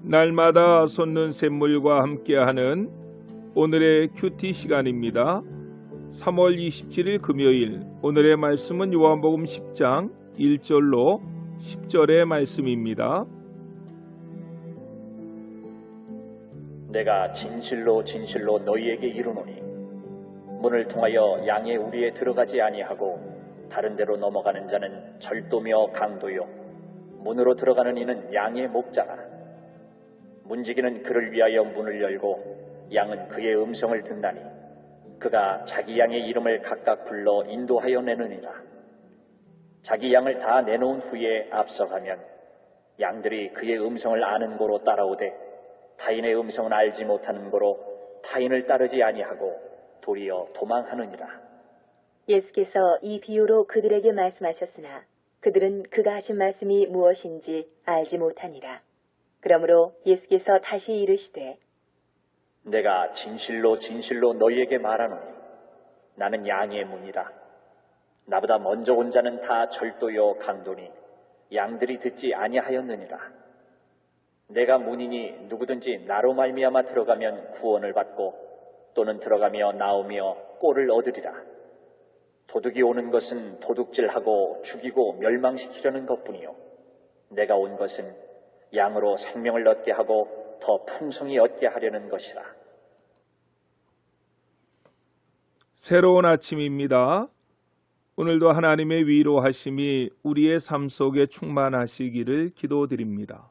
날마다 솟는 샘물과 함께하는 오늘의 큐티 시간입니다. 3월 27일 금요일, 오늘의 말씀은 요한복음 10장 1절로 10절의 말씀입니다. 내가 진실로 진실로 너희에게 이르노니 문을 통하여 양의 우리에 들어가지 아니하고 다른 데로 넘어가는 자는 절도며 강도요 문으로 들어가는 이는 양의 목자라. 문지기는 그를 위하여 문을 열고 양은 그의 음성을 듣나니 그가 자기 양의 이름을 각각 불러 인도하여 내느니라. 자기 양을 다 내놓은 후에 앞서가면 양들이 그의 음성을 아는 고로 따라오되 타인의 음성은 알지 못하는 고로 타인을 따르지 아니하고 도리어 도망하느니라. 예수께서 이 비유로 그들에게 말씀하셨으나 그들은 그가 하신 말씀이 무엇인지 알지 못하니라. 그러므로 예수께서 다시 이르시되 내가 진실로 진실로 너희에게 말하노니 나는 양의 문이라. 나보다 먼저 온 자는 다 절도요 강도니 양들이 듣지 아니하였느니라. 내가 문이니 누구든지 나로 말미암아 들어가면 구원을 받고 또는 들어가며 나오며 꼴을 얻으리라. 도둑이 오는 것은 도둑질하고 죽이고 멸망시키려는 것뿐이요 내가 온 것은 양으로 생명을 얻게 하고 더 풍성히 얻게 하려는 것이라. 새로운 아침입니다. 오늘도 하나님의 위로하심이 우리의 삶 속에 충만하시기를 기도드립니다.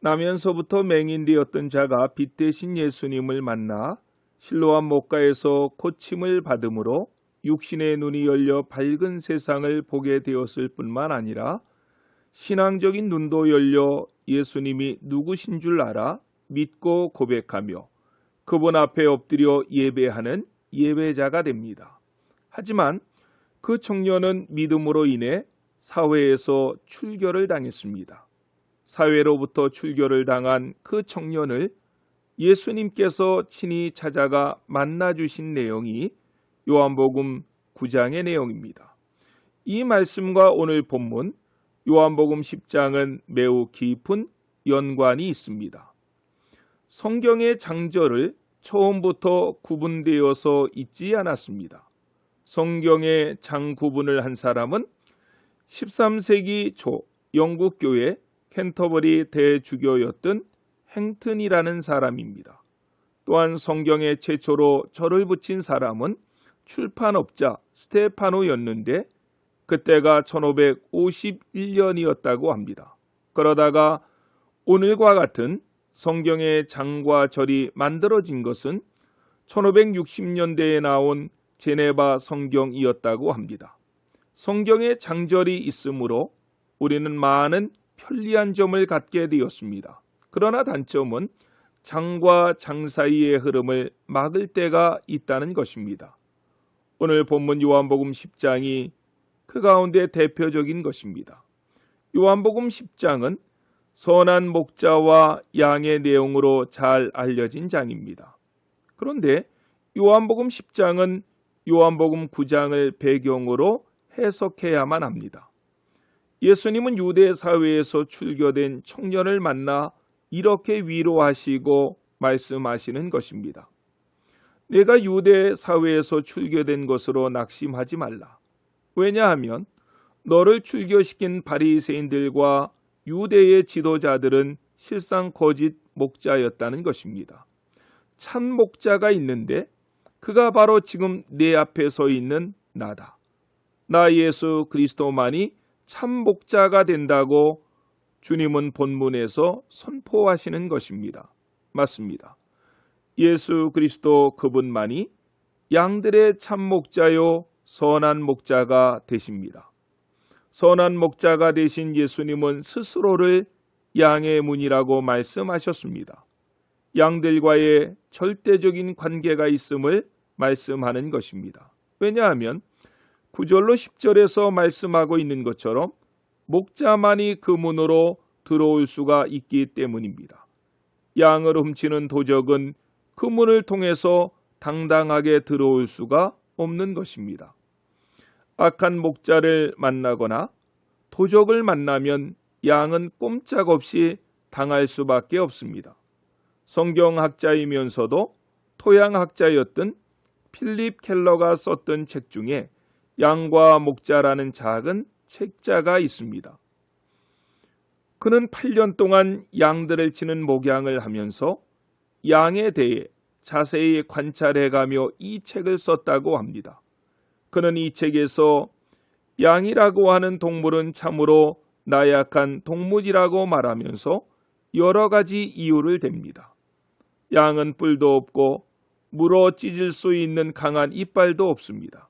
나면서부터 맹인되었던 자가 빛 대신 예수님을 만나 실로암 목가에서 고침을 받음으로 육신의 눈이 열려 밝은 세상을 보게 되었을 뿐만 아니라 신앙적인 눈도 열려 예수님이 누구신 줄 알아 믿고 고백하며 그분 앞에 엎드려 예배하는 예배자가 됩니다. 하지만 그 청년은 믿음으로 인해 사회에서 출교를 당했습니다. 사회로부터 출교를 당한 그 청년을 예수님께서 친히 찾아가 만나주신 내용이 요한복음 9장의 내용입니다. 이 말씀과 오늘 본문 요한복음 10장은 매우 깊은 연관이 있습니다. 성경의 장절을 처음부터 구분되어서 있지 않았습니다. 성경의 장 구분을 한 사람은 13세기 초 영국 교회 캔터버리 대주교였던 행튼이라는 사람입니다. 또한 성경에 최초로 절을 붙인 사람은 출판업자 스테파노였는데 그때가 1551년이었다고 합니다. 그러다가 오늘과 같은 성경의 장과 절이 만들어진 것은 1560년대에 나온 제네바 성경이었다고 합니다. 성경의 장절이 있으므로 우리는 많은 편리한 점을 갖게 되었습니다. 그러나 단점은 장과 장 사이의 흐름을 막을 때가 있다는 것입니다. 오늘 본문 요한복음 10장이 그 가운데 대표적인 것입니다. 요한복음 10장은 선한 목자와 양의 내용으로 잘 알려진 장입니다. 그런데 요한복음 10장은 요한복음 9장을 배경으로 해석해야만 합니다. 예수님은 유대 사회에서 출교된 청년을 만나 이렇게 위로하시고 말씀하시는 것입니다. 내가 유대 사회에서 출교된 것으로 낙심하지 말라. 왜냐하면 너를 출교시킨 바리새인들과 유대의 지도자들은 실상 거짓 목자였다는 것입니다. 참 목자가 있는데 그가 바로 지금 내 앞에 서 있는 나다. 나 예수 그리스도만이 참 목자가 된다고 주님은 본문에서 선포하시는 것입니다. 맞습니다. 예수 그리스도 그분만이 양들의 참 목자요 선한 목자가 되십니다. 선한 목자가 되신 예수님은 스스로를 양의 문이라고 말씀하셨습니다. 양들과의 절대적인 관계가 있음을 말씀하는 것입니다. 왜냐하면 9절로 10절에서 말씀하고 있는 것처럼 목자만이 그 문으로 들어올 수가 있기 때문입니다. 양을 훔치는 도적은 그 문을 통해서 당당하게 들어올 수가 없는 것입니다. 악한 목자를 만나거나 도적을 만나면 양은 꼼짝없이 당할 수밖에 없습니다. 성경학자이면서도 토양학자였던 필립 켈러가 썼던 책 중에 양과 목자라는 작은 책자가 있습니다. 그는 8년 동안 양들을 치는 목양을 하면서 양에 대해 자세히 관찰해가며 이 책을 썼다고 합니다. 그는 이 책에서 양이라고 하는 동물은 참으로 나약한 동물이라고 말하면서 여러 가지 이유를 댑니다. 양은 뿔도 없고 물어 찢을 수 있는 강한 이빨도 없습니다.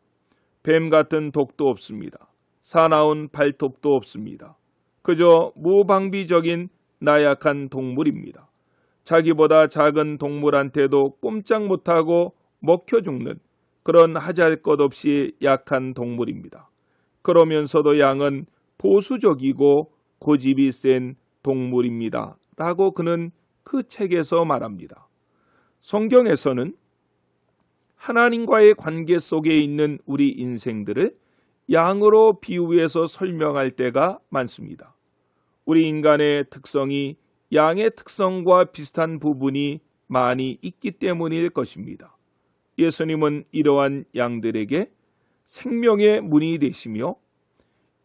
뱀 같은 독도 없습니다. 사나운 발톱도 없습니다. 그저 무방비적인 나약한 동물입니다. 자기보다 작은 동물한테도 꼼짝 못하고 먹혀 죽는 그런 하잘것없이 약한 동물입니다. 그러면서도 양은 보수적이고 고집이 센 동물입니다. 라고 그는 그 책에서 말합니다. 성경에서는 하나님과의 관계 속에 있는 우리 인생들을 양으로 비유해서 설명할 때가 많습니다. 우리 인간의 특성이 양의 특성과 비슷한 부분이 많이 있기 때문일 것입니다. 예수님은 이러한 양들에게 생명의 문이 되시며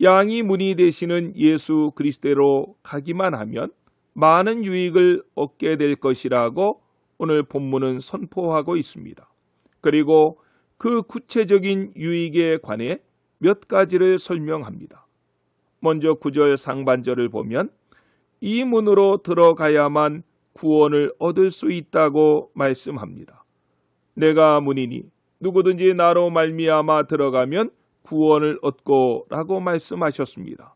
양이 문이 되시는 예수 그리스도로 가기만 하면 많은 유익을 얻게 될 것이라고 오늘 본문은 선포하고 있습니다. 그리고 그 구체적인 유익에 관해 몇 가지를 설명합니다. 먼저 9절 상반절을 보면 이 문으로 들어가야만 구원을 얻을 수 있다고 말씀합니다. 내가 문이니 누구든지 나로 말미암아 들어가면 구원을 얻고 라고 말씀하셨습니다.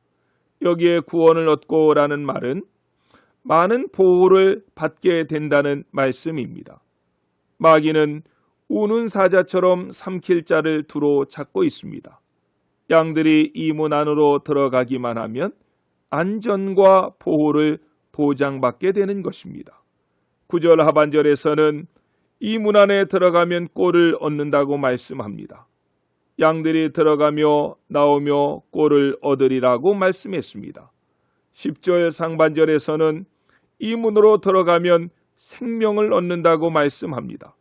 여기에 구원을 얻고 라는 말은 많은 보호를 받게 된다는 말씀입니다. 마귀는 우는 사자처럼 삼킬 자를 두루 찾고 있습니다. 양들이 이 문 안으로 들어가기만 하면 안전과 보호를 보장받게 되는 것입니다. 9절 하반절에서는 이 문 안에 들어가면 꼴을 얻는다고 말씀합니다. 양들이 들어가며 나오며 꼴을 얻으리라고 말씀했습니다. 10절 상반절에서는 이 문으로 들어가면 생명을 얻는다고 말씀합니다.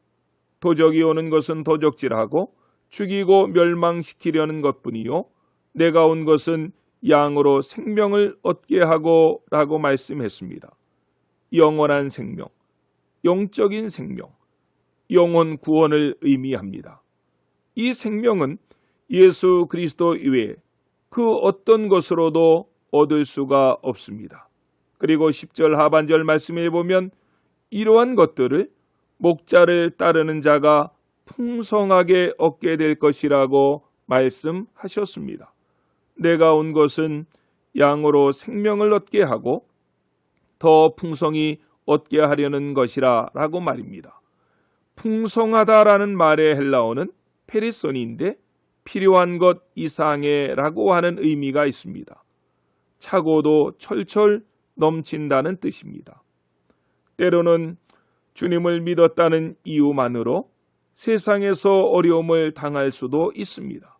도적이 오는 것은 도적질하고 죽이고 멸망시키려는 것뿐이요 내가 온 것은 양으로 생명을 얻게 하고 라고 말씀했습니다. 영원한 생명, 영적인 생명, 영혼 구원을 의미합니다. 이 생명은 예수 그리스도 이외에 그 어떤 것으로도 얻을 수가 없습니다. 그리고 10절 하반절 말씀에 보면 이러한 것들을 목자를 따르는 자가 풍성하게 얻게 될 것이라고 말씀하셨습니다. 내가 온 것은 양으로 생명을 얻게 하고 더 풍성히 얻게 하려는 것이라 라고 말입니다. 풍성하다라는 말의 헬라어는 페리소니인데 필요한 것 이상의 라고 하는 의미가 있습니다. 차고도 철철 넘친다는 뜻입니다. 때로는 주님을 믿었다는 이유만으로 세상에서 어려움을 당할 수도 있습니다.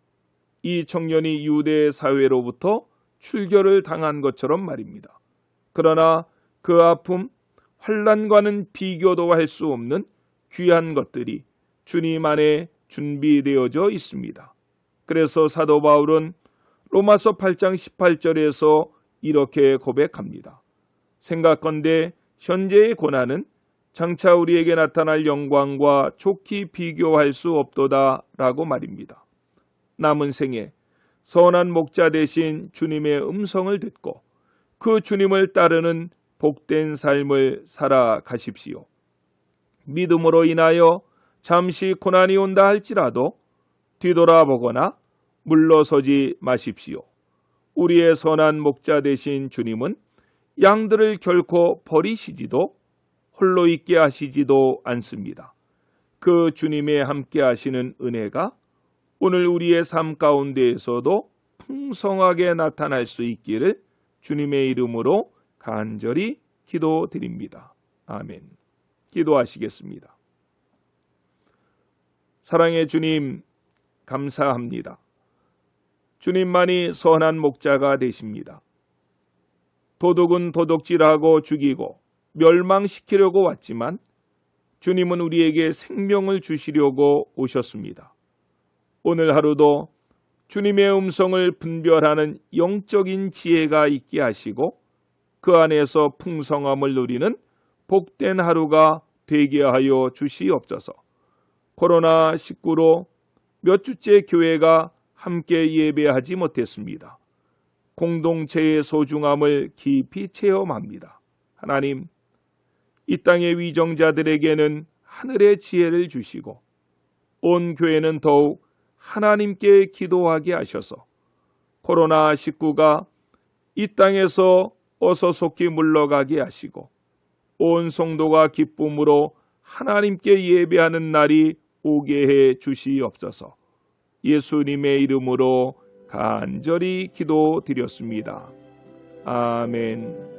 이 청년이 유대 사회로부터 출교를 당한 것처럼 말입니다. 그러나 그 아픔, 환난과는 비교도 할 수 없는 귀한 것들이 주님 안에 준비되어져 있습니다. 그래서 사도 바울은 로마서 8장 18절에서 이렇게 고백합니다. 생각건대 현재의 고난은 장차 우리에게 나타날 영광과 좋게 비교할 수 없도다 라고 말입니다. 남은 생에 선한 목자 되신 주님의 음성을 듣고 그 주님을 따르는 복된 삶을 살아가십시오. 믿음으로 인하여 잠시 고난이 온다 할지라도 뒤돌아보거나 물러서지 마십시오. 우리의 선한 목자 되신 주님은 양들을 결코 버리시지도 홀로 있게 하시지도 않습니다. 그 주님의 함께 하시는 은혜가 오늘 우리의 삶 가운데에서도 풍성하게 나타날 수 있기를 주님의 이름으로 간절히 기도드립니다. 아멘. 기도하시겠습니다. 사랑의 주님, 감사합니다. 주님만이 선한 목자가 되십니다. 도둑은 도둑질하고 죽이고 멸망시키려고 왔지만 주님은 우리에게 생명을 주시려고 오셨습니다. 오늘 하루도 주님의 음성을 분별하는 영적인 지혜가 있게 하시고 그 안에서 풍성함을 누리는 복된 하루가 되게 하여 주시옵소서. 코로나19로 몇 주째 교회가 함께 예배하지 못했습니다. 공동체의 소중함을 깊이 체험합니다. 하나님, 이 땅의 위정자들에게는 하늘의 지혜를 주시고 온 교회는 더욱 하나님께 기도하게 하셔서 코로나19가 이 땅에서 어서 속히 물러가게 하시고 온 성도가 기쁨으로 하나님께 예배하는 날이 오게 해 주시옵소서. 예수님의 이름으로 간절히 기도드렸습니다. 아멘.